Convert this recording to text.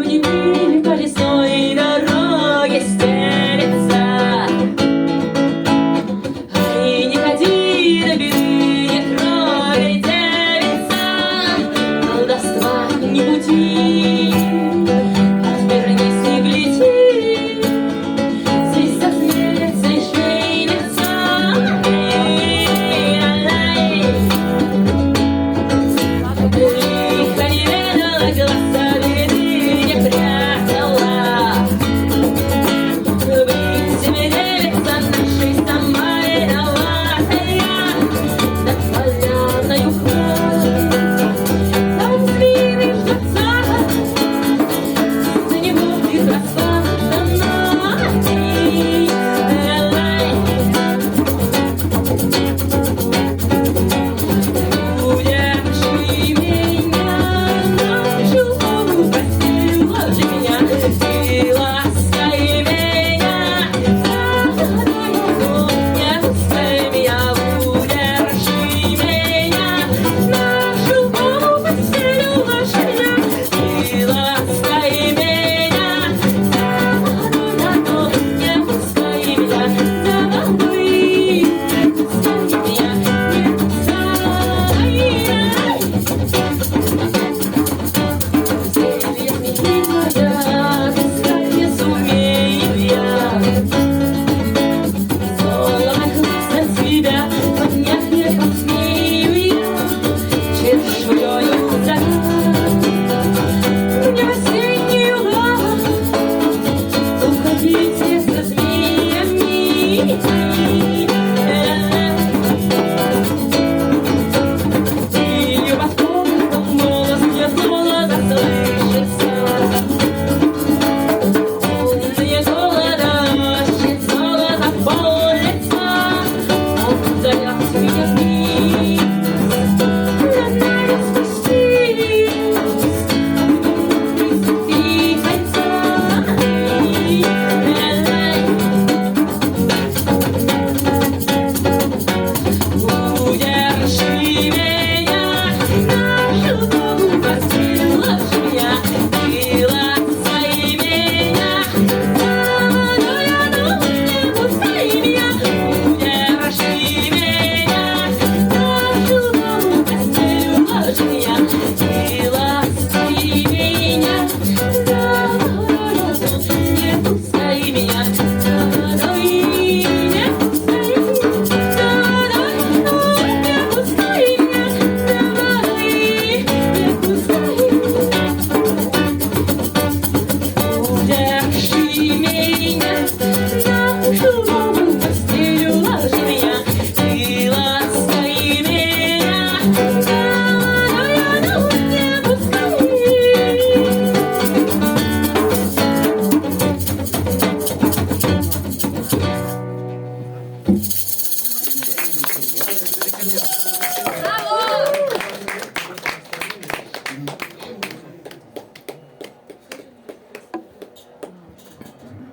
Снежинки пыль по лесной дороге стелется. Ай, не ходи до беды, не трогай, девица, колдовства не буди, отвернись и гляди, здесь засмеется и шевелится. Лихо не ведала, глаза беды не прятала. Быть себе девица нашей сама виноватая. Над поляною ходит, там змеи ждутся, за него и распашена. Удержи меня, нашу постель, уложи меня и ласкай меня. Не пускай меня, удержи меня, нашу постель, уложи меня и ласкай меня. Не пускай меня, забалуй, не пускай меня, не уходите со змеями. И потом голос мне холодно слышится. Мне холодно, щит золото пол лица. Он зовет меня вниз, надо спустись, и кольца. Удержи меня, нашу постель, уложи меня и ласкай меня. Не пускай меня, удержи меня, нашу постель, уложи меня и ласкай меня. Не пускай меня, удержи меня, нашу постель, уложи меня и ласкай меня. Не пускай.